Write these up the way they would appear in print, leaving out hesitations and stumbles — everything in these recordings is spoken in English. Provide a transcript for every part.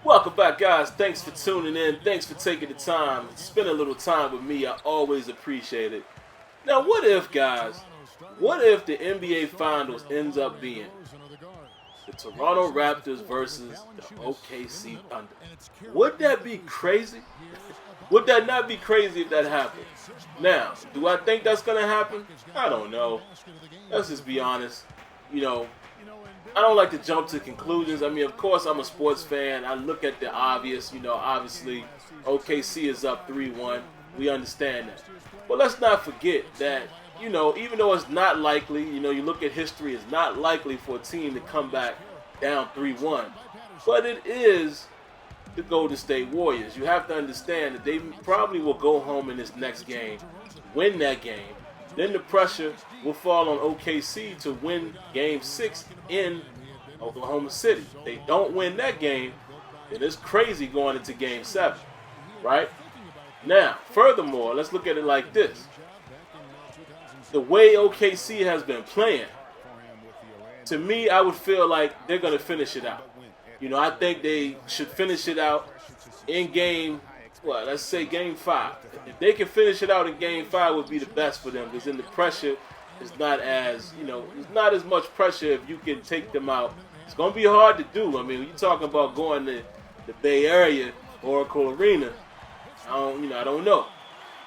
Welcome back, guys. Thanks for tuning in. Thanks for taking the time. Spend a little time with me. I always appreciate it. Now, what if, guys, what if the NBA Finals ends up being the Toronto Raptors versus the OKC Thunder? Would that be crazy? Would that not be crazy if that happened? Now, do I think that's going to happen? I don't know. Let's just be honest. You know, I don't like to jump to conclusions. I mean, of course, I'm a sports fan. I look at the obvious. Obviously, OKC is up 3-1. We understand that. But let's not forget that, even though it's not likely, you look at history, it's not likely for a team to come back down 3-1. But it is the Golden State Warriors. You have to understand that they probably will go home in this next game, win that game. Then the pressure will fall on OKC to win Game 6 in Oklahoma City. If they don't win that game, then it's crazy going into Game 7, right? Now, furthermore, let's look at it like this. The way OKC has been playing, to me, I would feel like they're going to finish it out. I think they should finish it out in let's say Game 5. If they can finish it out in Game 5, would be the best for them, because then the pressure is not as, it's not as much pressure if you can take them out. It's going to be hard to do. I mean, when you're talking about going to the Bay Area, Oracle Arena, I don't know.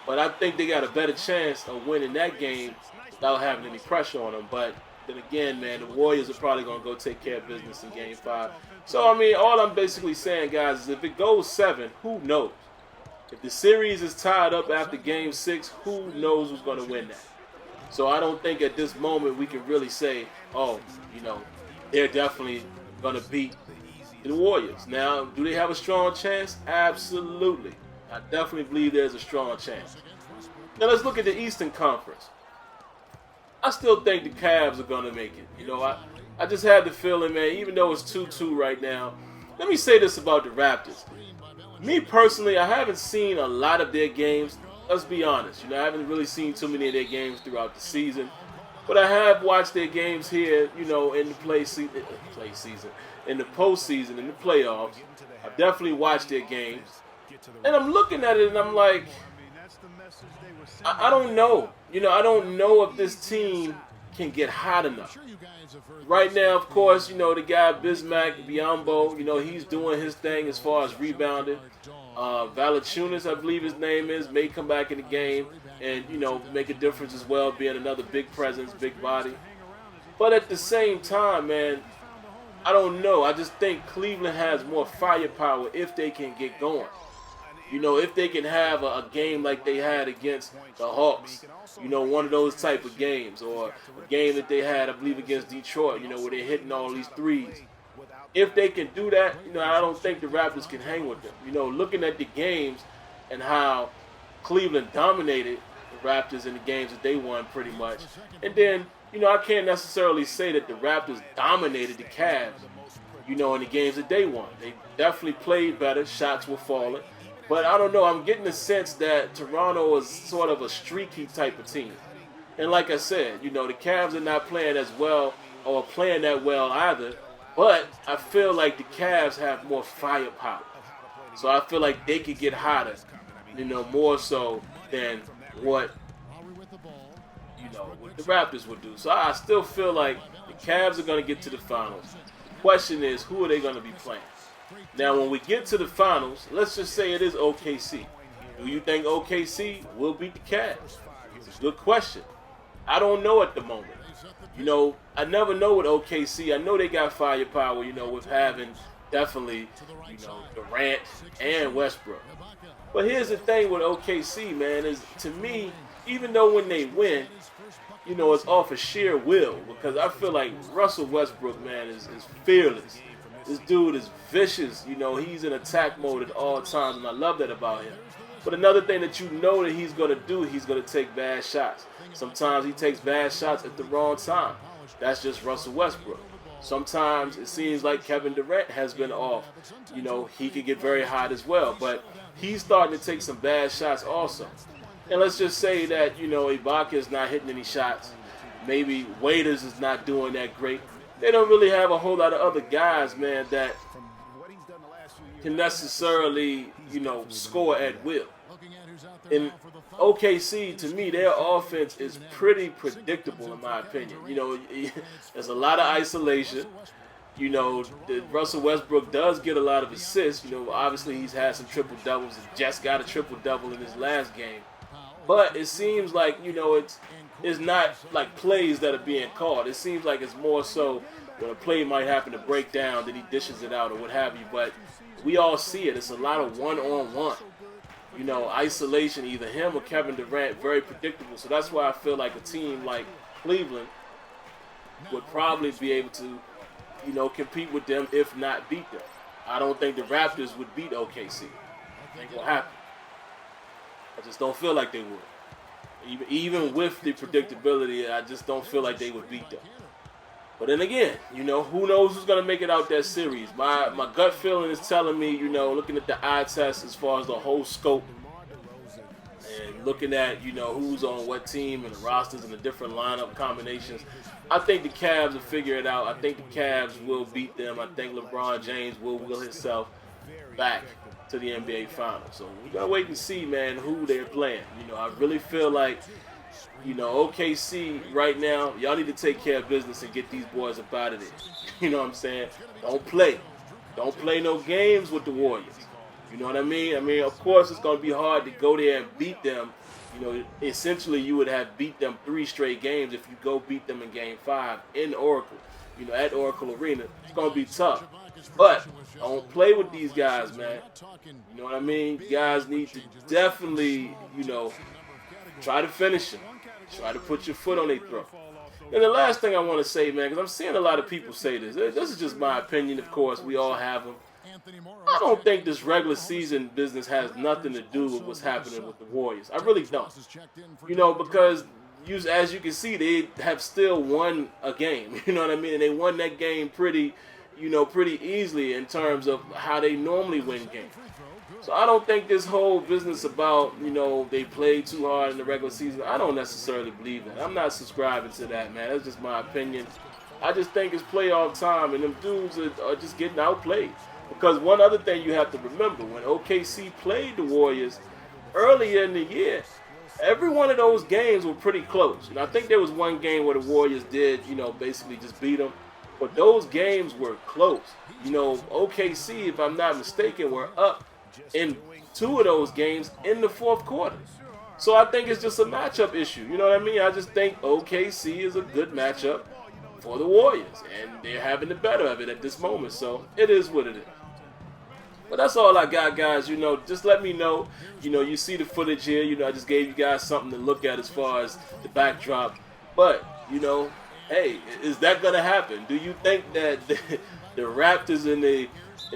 But I think they got a better chance of winning that game without having any pressure on them. But then again, man, the Warriors are probably going to go take care of business in Game 5. So, I mean, all I'm basically saying, guys, is if it goes 7, who knows? If the series is tied up after Game 6, who knows who's going to win that? So I don't think at this moment we can really say, they're definitely going to beat the Warriors. Now, do they have a strong chance? Absolutely. I definitely believe there's a strong chance. Now let's look at the Eastern Conference. I still think the Cavs are going to make it. I just had the feeling, man, even though it's 2-2 right now. Let me say this about the Raptors. Me personally, I haven't seen a lot of their games. Let's be honest. I haven't really seen too many of their games throughout the season. But I have watched their games here, in the in the postseason, in the playoffs. I've definitely watched their games. And I'm looking at it and I'm like, I don't know. I don't know if this team can get hot enough. Right now, of course, the guy Bismack Biyombo, he's doing his thing as far as rebounding. Valanciunas, I believe his name is, may come back in the game and, make a difference as well, being another big presence, big body. But at the same time, man, I don't know. I just think Cleveland has more firepower if they can get going. If they can have a game like they had against the Hawks, one of those type of games, or a game that they had, I believe, against Detroit, where they're hitting all these threes. If they can do that, I don't think the Raptors can hang with them. Looking at the games and how Cleveland dominated the Raptors in the games that they won pretty much. And then, I can't necessarily say that the Raptors dominated the Cavs, in the games that they won. They definitely played better. Shots were falling. But I don't know, I'm getting the sense that Toronto is sort of a streaky type of team. And like I said, the Cavs are not playing as well or playing that well either. But I feel like the Cavs have more firepower. So I feel like they could get hotter, more so than what the Raptors would do. So I still feel like the Cavs are going to get to the finals. The question is, who are they going to be playing? Now, when we get to the finals, let's just say it is OKC. Do you think OKC will beat the Cavs? It's a good question. I don't know at the moment. I never know with OKC. I know they got firepower, with having definitely, Durant and Westbrook. But here's the thing with OKC, man, is to me, even though when they win, it's off of sheer will, because I feel like Russell Westbrook, man, is fearless. This dude is vicious. He's in attack mode at all times, and I love that about him. But another thing that that he's going to do, he's going to take bad shots. Sometimes he takes bad shots at the wrong time. That's just Russell Westbrook. Sometimes it seems like Kevin Durant has been off. He could get very hot as well. But he's starting to take some bad shots also. And let's just say that, Ibaka is not hitting any shots. Maybe Waiters is not doing that great. They don't really have a whole lot of other guys, man, that can necessarily, score at will. In OKC, to me, their offense is pretty predictable in my opinion. There's a lot of isolation. Russell Westbrook does get a lot of assists. Obviously he's had some triple doubles. Just got a triple double in his last game. But it seems like, it's not like plays that are being called. It seems like it's more so when a play might happen to break down, then he dishes it out or what have you. But we all see it. It's a lot of one-on-one. Isolation, either him or Kevin Durant, very predictable. So that's why I feel like a team like Cleveland would probably be able to, compete with them, if not beat them. I don't think the Raptors would beat OKC. It ain't gonna happen. I just don't feel like they would. Even with the predictability, I just don't feel like they would beat them. But then again, who knows who's going to make it out that series. My gut feeling is telling me, looking at the eye test as far as the whole scope and looking at, who's on what team and the rosters and the different lineup combinations, I think the Cavs will figure it out. I think the Cavs will beat them. I think LeBron James will himself back to the NBA Finals. So we got to wait and see, man, who they're playing. I really feel like, OKC right now, y'all need to take care of business and get these boys up out of there. You know what I'm saying? Don't play no games with the Warriors. You know what I mean? Of course, it's going to be hard to go there and beat them. Essentially, you would have beat them 3 straight games if you go beat them in Game 5 in Oracle. At Oracle Arena. It's going to be tough. But don't play with these guys, man. You know what I mean? You guys need to definitely, try to finish them. Try to put your foot on their throat. And the last thing I want to say, man, because I'm seeing a lot of people say this. This is just my opinion, of course. We all have them. I don't think this regular season business has nothing to do with what's happening with the Warriors. I really don't. Because as you can see, they have still won a game. You know what I mean? And they won that game pretty easily in terms of how they normally win games. So I don't think this whole business about, they played too hard in the regular season, I don't necessarily believe that. I'm not subscribing to that, man. That's just my opinion. I just think it's playoff time, and them dudes are just getting outplayed. Because one other thing you have to remember, when OKC played the Warriors earlier in the year, every one of those games were pretty close. And I think there was one game where the Warriors did, basically just beat them. But those games were close. OKC, if I'm not mistaken, were up in 2 of those games in the 4th quarter. So I think it's just a matchup issue. You know what I mean? I just think OKC is a good matchup for the Warriors. And they're having the better of it at this moment. So it is what it is. But that's all I got, guys. Just let me know. You see the footage here. I just gave you guys something to look at as far as the backdrop. But, hey, is that going to happen? Do you think that the Raptors and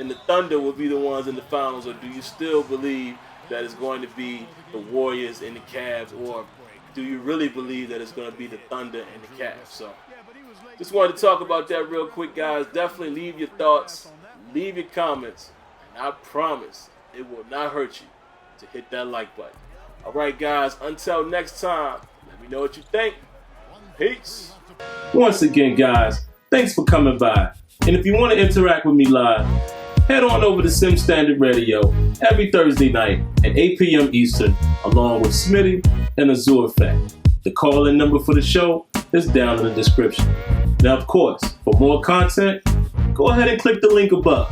the Thunder will be the ones in the finals, or do you still believe that it's going to be the Warriors and the Cavs, or do you really believe that it's going to be the Thunder and the Cavs? So, just wanted to talk about that real quick, guys. Definitely leave your thoughts, leave your comments, and I promise it will not hurt you to hit that like button. All right, guys, until next time, let me know what you think. Peace. Once again, guys, thanks for coming by. And if you want to interact with me live, head on over to Sim Standard Radio every Thursday night at 8 p.m. Eastern, along with Smitty and Azure Effect. The call-in number for the show is down in the description. Now, of course, for more content, go ahead and click the link above.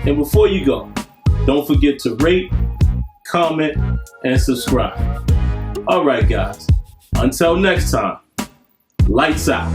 And before you go, don't forget to rate, comment, and subscribe. All right, guys. Until next time, lights out.